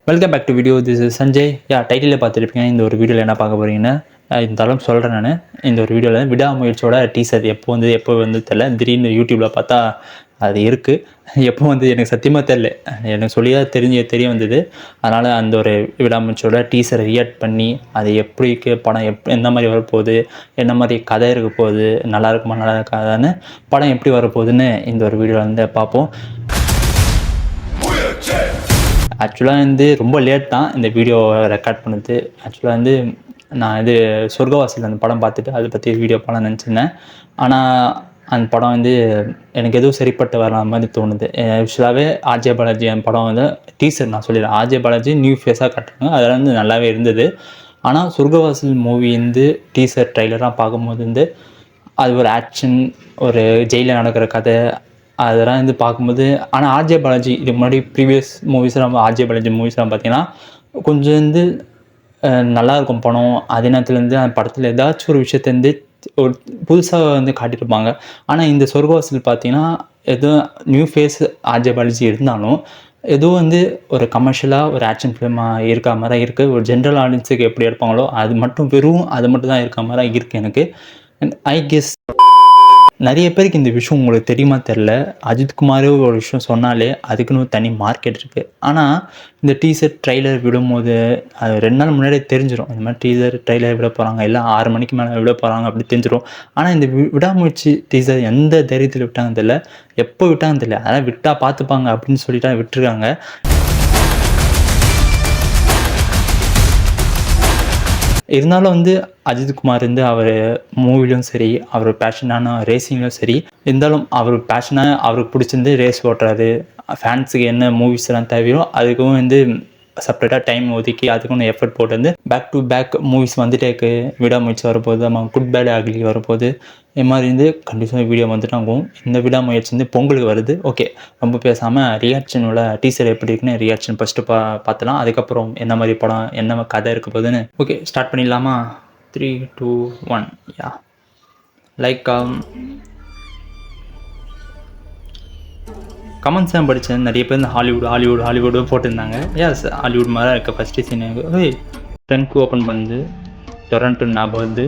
Welcome back to video. This is Sanjay. Title பார்த்துருப்பீங்க. இந்த ஒரு வீடியோவில் என்ன பார்க்க போகிறீங்கன்னா, இருந்தாலும் சொல்கிறேன் நான். இந்த ஒரு வீடியோவில் விடாமுயற்சியோட டீசர் எப்போ வந்து தெரில. திடீர்னு யூடியூப்பில் பார்த்தா அது இருக்குது. எப்போ வந்து எனக்கு சத்தியமாக தெரில. எனக்கு சொல்லியாக தெரிய வந்தது. அதனால் அந்த ஒரு விடாமுயற்சியோட டீசரை ரியாக்ட் பண்ணி அது எப்படிக்கு படம் எந்த மாதிரி வரப்போகுது, என்ன மாதிரி கதை இருக்க போகுது, நல்லா இருக்குமா நல்லா இருக்காதான்னு, படம் எப்படி வரப்போகுதுன்னு இந்த ஒரு வீடியோவில் வந்து பார்ப்போம். ஆக்சுவலாக வந்து ரொம்ப லேட் தான் இந்த வீடியோ ரெக்கார்ட் பண்ணுது. ஆக்சுவலாக வந்து நான் சொர்க்கவாசியில் அந்த படம் பார்த்துட்டு அதை பற்றி வீடியோ பண்ண நினச்சிருந்தேன். ஆனால் அந்த படம் வந்து எனக்கு எதுவும் சரிப்பட்டு வர மாதிரி தோணுது. ஆக்சுவலாகவே ஆர்ஜே பாலாஜி அந்த படம் வந்து டீசர் நான் சொல்லிடுறேன். ஆர்ஜே பாலாஜி நியூ ஃபேஸாக காட்டுறாங்க. அதெல்லாம் வந்து நல்லாவே இருந்தது. ஆனால் சொர்க்கவாசல் மூவி வந்து டீசர் ட்ரைலராக பார்க்கும்போது வந்து அது ஒரு ஆக்ஷன், ஒரு ஜெயிலில் நடக்கிற கதை, அதெல்லாம் வந்து பார்க்கும்போது. ஆனால் ஆர்ஜே பாலாஜி இதுக்கு முன்னாடி ப்ரீவியஸ் மூவிஸ்லாம் ஆர்ஜே பாலாஜி மூவிஸ்லாம் பார்த்திங்கன்னா கொஞ்சம் வந்து நல்லாயிருக்கும் படம். அதே நேரத்தில் வந்து அந்த படத்தில் ஏதாச்சும் ஒரு விஷயத்தை ஒரு புதுசாக வந்து காட்டியிருப்பாங்க. ஆனால் இந்த சொர்க்கவாசல் பார்த்திங்கன்னா எதுவும் நியூ ஃபேஸ் ஆர்ஜே பாலாஜி இருந்தாலும் எதுவும் வந்து ஒரு கமர்ஷியலாக ஒரு ஆக்ஷன் ஃபிலிமாக இருக்க மாதிரி தான் இருக்குது. ஒரு ஜென்ரல் ஆடியன்ஸுக்கு எப்படி எடுப்பாங்களோ அது மட்டும் தான் இருக்க மாதிரி தான் இருக்குது எனக்கு. அண்ட் ஐ கெஸ் நிறைய பேருக்கு இந்த விஷயம் உங்களுக்கு தெரியுமா தெரில. அஜித்குமாரே ஒரு விஷயம் சொன்னாலே அதுக்குன்னு தனி மார்க்கெட் இருக்குது. ஆனால் இந்த டீசர் ட்ரைலர் விடும்போது அது 2 நாள் முன்னாடியே தெரிஞ்சிடும். இந்த மாதிரி டீசர் ட்ரைலர் விட போகிறாங்க, எல்லாம் 6 மணிக்கு மேலே விட போகிறாங்க அப்படி தெரிஞ்சிடும். ஆனால் இந்த விடாமுயற்சி டீசர் எந்த தைரியத்தில் விட்டாங்க தெரியல, எப்போ விட்டாங்க தெரியல. அதெல்லாம் விட்டால் பார்த்துப்பாங்க அப்படின்னு சொல்லிட்டு விட்டுருக்காங்க. இருந்தாலும் வந்து அஜித்குமார் வந்து அவர் மூவிலும் சரி, அவர் பேஷனான ரேசிங்லும் சரி, இருந்தாலும் அவர் பேஷனாக அவருக்கு பிடிச்சிருந்து ரேஸ் ஓட்டுறாரு. ஃபேன்ஸுக்கு என்ன மூவிஸ்லாம் தேவையோ அதுக்கும் வந்து செப்பரேட்டாக டைம் ஒதுக்கி அதுக்கும் எஃபர்ட் போட்டு வந்து பேக் டு பேக் மூவிஸ் வந்துட்டே இருக்குது. விடாமுயற்சி வரப்போகுது, நம்ம குட் பேட் அக்லி வரப்போகுது. இது மாதிரி வந்து கண்டிப்பாக வீடியோ வந்துட்டு ஆகும். இந்த விடாமுயற்சி வந்து பொங்கலுக்கு வருது. ஓகே, ரொம்ப பேசாமல் ரியாக்ஷனோட டீசர் எப்படி இருக்குன்னு ரியாக்ஷன் ஃபஸ்ட்டு பார்த்துலாம். அதுக்கப்புறம் என்ன மாதிரி படம், என்ன கதை இருக்க போகுதுன்னு ஓகே ஸ்டார்ட் பண்ணிடலாமா? 3, 2, 1 யா லைக் கமெண்ட்ஸ் தான் படித்தேன். நிறைய பேர் இந்த ஹாலிவுட் போட்டிருந்தாங்க. எஸ், ஹாலிவுட் மாதிரி தான் இருக்க ஃபஸ்ட்டு சீன். ட்ரங்க் ஓப்பன் பண்ணுது, டொரண்டோ ஞாபகம் வருது.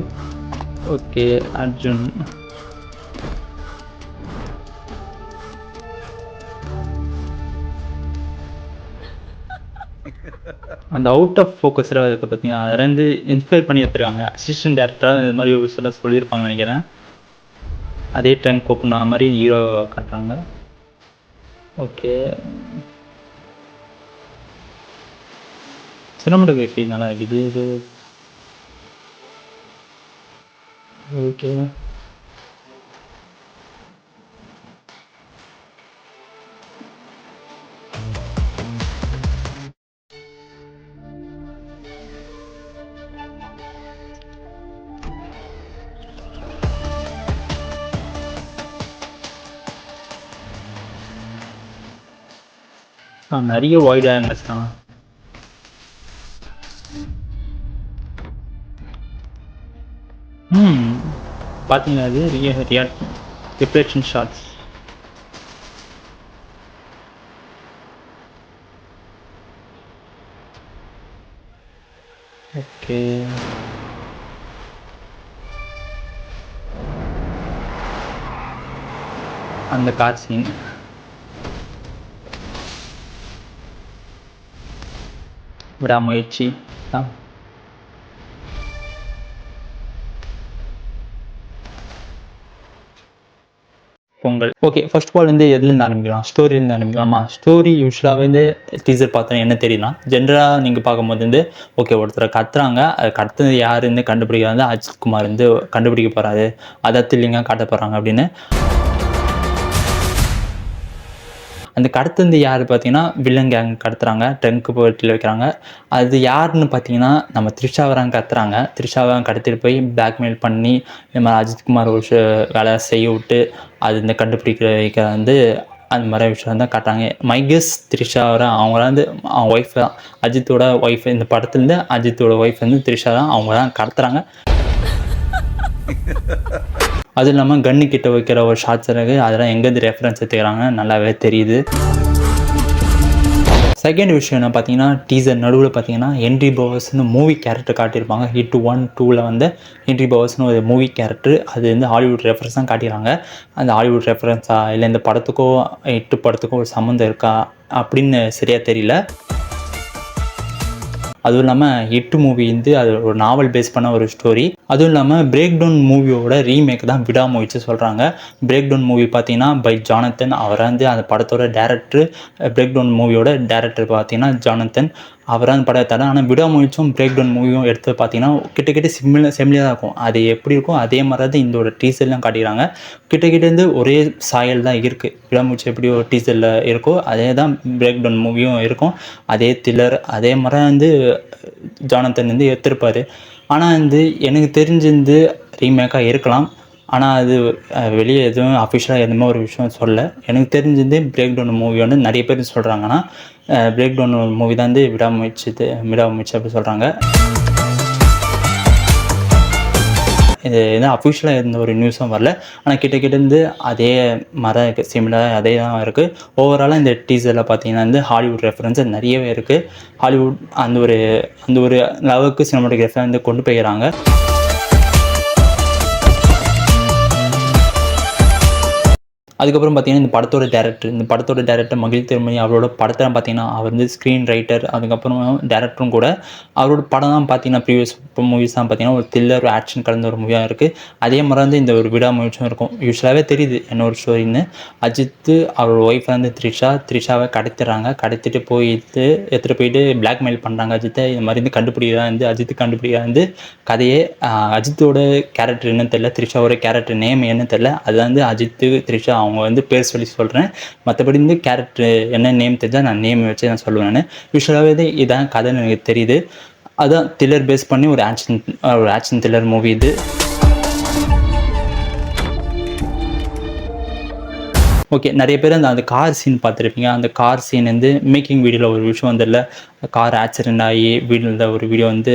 ஓகே, அர்ஜுன் அந்த அவுட் ஆஃப் ஃபோக்கஸராக இருக்க பார்த்தீங்கன்னா அதுலேருந்து இன்ஸ்பயர் பண்ணி எடுத்துருக்காங்க. அசிஸ்டன்ட் டேரக்டராக இது மாதிரி ஒரு சில சொல்லியிருப்பாங்க நினைக்கிறேன். அதே ட்ரங்க் ஓப்பன் ஆன மாதிரி ஹீரோ காட்டுறாங்க. ஓகே, சினிமாட்டோகிராஃபி நல்லா இருக்குது இது. ஓகே, நிறைய வைட் ஆங்கிள்ஸ் தான். பார்த்தீங்கன்னா அது ரிஃப்ளெக்ஷன் ஷாட்ஸ். ஓகே, அந்த கார் சீன் விடாமுயற்சி தான். Pongal. Okay, first of all வந்து எதுலேருந்து ஆரம்பிக்கலாம்? ஸ்டோரியிலேருந்து ஆரம்பிக்கலாமா? ஸ்டோரி யூஸ்வலாக வந்து டீசர் பார்த்தா என்ன தெரியும்னா, ஜென்ரலாக நீங்கள் பார்க்கும்போது வந்து ஓகே ஒருத்தரை கத்துறாங்க, அது கத்துறது யாருன்னு கண்டுபிடிக்க வந்து அஜித்குமார் வந்து கண்டுபிடிக்க போகிறாரு, அதை இல்லைங்க காட்ட போகிறாங்க அப்படின்னு. அந்த கடத்துந்து யார் பார்த்தீங்கன்னா வில்லன் கேங் கடத்துறாங்க, ட்ரங்க் போட்டியில் வைக்கிறாங்க. அது யாருன்னு பார்த்தீங்கன்னா நம்ம த்ரிஷாவராங்க கடத்துறாங்க. த்ரிஷாவராங்க கடத்திட்டு போய் பிளாக்மெயில் பண்ணி இந்த மாதிரி அஜித்குமார் ஒரு வேலை செய்ய விட்டு அது இந்த கண்டுபிடிக்க வந்து அந்த மாதிரி விஷயம் தான் காட்டுறாங்க. மை கெஸ் த்ரிஷாவரா அவங்களாம் வந்து அவங்க ஒய்ஃப் தான், அஜித்தோட ஒய்ஃப். இந்த படத்துலேருந்து அஜித்தோட ஒய்ஃப் வந்து த்ரிஷா தான், அவங்க தான் கடத்துறாங்க. அதுவும் இல்லாமல் கன்னு கிட்ட வைக்கிற ஒரு ஷார்ட்ஸ் இருக்குது. அதெல்லாம் எங்கேருந்து ரெஃபரன்ஸ் எடுத்துக்கிறாங்க நல்லாவே தெரியுது. செகண்ட் விஷயம் என்ன பார்த்தீங்கன்னா, டீசர் நடுவில் பார்த்தீங்கன்னா ஹென்றி பவர்ஸ்னு மூவி கேரக்டர் காட்டியிருப்பாங்க. ஹிட் 1, 2ல் வந்து ஹென்றி பவர்ஸ்னு ஒரு மூவி கேரக்டர். அது வந்து ஹாலிவுட் ரெஃபரன்ஸ் தான் காட்டியிருக்காங்க. அந்த ஹாலிவுட் ரெஃபரன்ஸா இல்லை இந்த படத்துக்கோ ஹிட் படத்துக்கும் ஒரு சம்மந்தம் இருக்கா அப்படின்னு சரியாக தெரியல. அதுவும் இல்லாமல் ஹிட் மூவி வந்து அது ஒரு நாவல் பேஸ் பண்ண ஒரு ஸ்டோரி. அதுவும் இல்லாமல் பிரேக் டவுன் மூவியோட ரீமேக் தான் விடாமுயற்சி சொல்கிறாங்க. பிரேக் டவுன் மூவி பார்த்தீங்கன்னா பை ஜானத்தன். அவரை வந்து அந்த படத்தோட டேரக்டர். பிரேக் டவுன் மூவியோட டேரக்டர் பார்த்தீங்கன்னா ஜானத்தன். அவராக அந்த படம் எடுத்தாரு. ஆனால் விடாமுயற்சியும் பிரேக் டவுன் மூவியும் எடுத்து பார்த்தீங்கன்னா கிட்ட செம்லியாக தான் இருக்கும். அது எப்படி இருக்கும் அதே மாதிரி தான் இந்த ஒரு டீசர்லாம் காட்டிக்கிறாங்க. கிட்டேருந்து ஒரே சாயல் தான் இருக்குது. விடாமுயற்சி எப்படி ஒரு டீசரில் இருக்கோ அதே தான் பிரேக் டவுன் மூவியும் இருக்கும். அதே த்ரில்லர் அதே மாதிரி வந்து ஜானத்தன் வந்து எடுத்திருப்பார். ஆனால் வந்து எனக்கு தெரிஞ்சிருந்து ரீமேக்காக இருக்கலாம். ஆனால் அது வெளியே எதுவும் அஃபிஷியலாக எதுவுமே ஒரு விஷயம் சொல்லலை. எனக்கு தெரிஞ்சது பிரேக் டவுன் மூவி வந்து நிறைய பேர் சொல்கிறாங்கன்னா பிரேக் டவுன் மூவி தான் வந்து விடாமுயற்சி அப்படி சொல்கிறாங்க. இது எதுவும் அஃபிஷியலாக எந்த ஒரு நியூஸும் வரல. ஆனால் கிட்டேருந்து அதே மாதிரி இருக்குது. சிமிலராக அதே தான் இருக்குது. ஓவராலாக இந்த டீசரில் பார்த்தீங்கன்னா வந்து ஹாலிவுட் ரெஃபரன்ஸ் நிறையவே இருக்குது. ஹாலிவுட் அந்த ஒரு லெவலுக்கு சினிமாட்டோகிராஃபி வந்து கொண்டு போயிடறாங்க. அதுக்கப்புறம் பார்த்தீங்கன்னா இந்த படத்தோட டேரக்டர் மகிழ் திருமணி. அவரோட படத்தை பார்த்தீங்கன்னா அவர் வந்து ஸ்க்ரீன் ரைட்டர் அதுக்கப்புறம் டேரக்டரும் கூட. அவரோட படம் தான் பார்த்தீங்கன்னா ப்ரீவியஸ் மூவிஸ் தான் பார்த்தீங்கன்னா ஒரு த்ரில்லர் ஒரு ஆக்ஷன் கலந்த ஒரு மூவியாக இருக்குது. அதே மாதிரி வந்து இந்த ஒரு விடாமுயற்சியும் இருக்கும். யூஸ்வலாகவே தெரியுது என்ன ஒரு ஸ்டோரின்னு. அஜித் அவரோட ஒய்ஃப் வந்து த்ரிஷாவை கடத்திட்டு எடுத்துகிட்டு போயிட்டு பிளாக்மெயில் பண்ணுறாங்க அஜித்தை. இது மாதிரி வந்து கண்டுபிடிக்கிறதா வந்து கதையே. அஜித்தோட கேரக்டர் என்னன்னு தெரியல, த்ரிஷாவோட கேரக்டர் நேம் என்னன்னு தெரியல. அது வந்து அஜித்து த்ரிஷா அவங்க வந்து பேர் சொல்லி சொல்கிறேன். மற்றபடி வந்து கேரக்டர் என்ன நேம் தெரிஞ்சால் நான் நேம் வச்சு நான் சொல்லுவேன். நான் யூஸ்வலாகவே இதான் கதைன்னு எனக்கு தெரியுது. அதுதான் த்ரில்லர் பேஸ் பண்ணி ஒரு ஆக்ஷன் த்ரில்லர் மூவி இது. ஓகே, நிறைய பேர் அந்த கார் சீன் பார்த்துருப்பீங்க. அந்த கார் சீன் வந்து மேக்கிங் வீடியோவில் ஒரு விஷயம் வந்துடல, கார் ஆக்சிடெண்ட் ஆகி வீடியோவில் ஒரு வீடியோ வந்து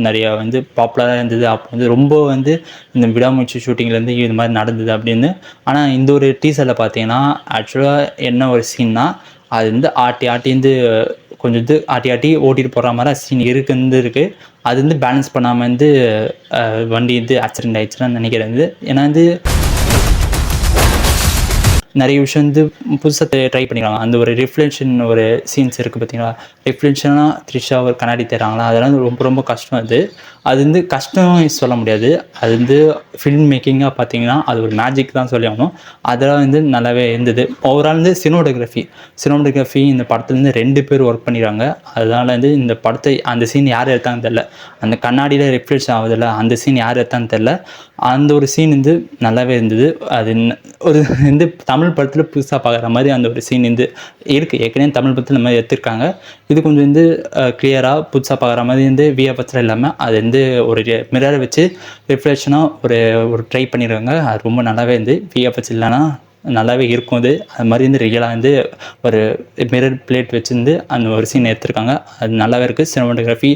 நிறையா வந்து பாப்புலராக இருந்தது. அப்போ வந்து ரொம்ப வந்து இந்த விடாமுயற்சி ஷூட்டிங்லேருந்து இது மாதிரி நடந்தது அப்படின்னு. ஆனால் இந்த ஒரு டீசரில் பார்த்தீங்கன்னா ஆக்சுவலாக என்ன ஒரு சீன்னா அது வந்து கொஞ்சம் ஆட்டி ஓட்டிகிட்டு போகிற மாதிரி சீன் இருக்குது. அது வந்து பேலன்ஸ் பண்ணாமல் வந்து வண்டி வந்து ஆக்சிடெண்ட் ஆகிடுச்சுன்னு நினைக்கிறேன். ஏன்னா வந்து நிறைய விஷயம் வந்து புதுசாக ட்ரை பண்ணிக்கிறாங்க. அந்த ஒரு ரிஃப்ளெக்ஷன் ஒரு சீன்ஸ் இருக்குது பார்த்தீங்களா, ரிஃப்ளெக்ஷனாக த்ரிஷா ஒரு கண்ணாடி தராங்களா, அதெல்லாம் ரொம்ப ரொம்ப கஷ்டம். அது வந்து கஷ்டம் சொல்ல முடியாது. அது வந்து ஃபில்ம் மேக்கிங்காக பார்த்தீங்கன்னா அது ஒரு மேஜிக் தான் சொல்லி ஆகணும். அதெல்லாம் வந்து நல்லாவே இருந்தது. ஓவரால் வந்து சினிமாட்டோகிராஃபி இந்த படத்துலேருந்து 2 பேர் ஒர்க் பண்ணிடுறாங்க. அதனால் வந்து இந்த படத்தை அந்த சீன் யார் எடுத்தாங்கன்னு தெரில, அந்த கண்ணாடியில் ரிஃப்ளெக்ஷன் ஆகுதில்ல அந்த சீன் யார் எடுத்தான்னு தெரில. அந்த ஒரு சீன் வந்து நல்லாவே இருந்தது. அது ஒரு வந்து தமிழ் படத்தில் புதுசாக பார்க்குற மாதிரி அந்த ஒரு சீன் வந்து இருக்குது. ஏற்கனவே தமிழ் படத்தில் இந்த மாதிரி எடுத்திருக்காங்க. இது கொஞ்சம் வந்து கிளியராக புதுசாக பார்க்குற மாதிரி வந்து விஎஃப்எக்ஸில் இல்லாமல் அது வந்து ஒரு மிரரை வச்சு ரிஃப்ளெக்ஷனாக ஒரு ட்ரை பண்ணியிருக்காங்க. அது ரொம்ப நல்லாவே இருந்து விஎஃப்எக்ஸ் இல்லைன்னா நல்லாவே இருக்கும். அது மாதிரி வந்து ரியலாக வந்து ஒரு மிரர் பிளேட் வச்சுருந்து அந்த ஒரு சீன் எடுத்திருக்காங்க. அது நல்லாவே இருக்குது. சினிமாட்டோகிராஃபி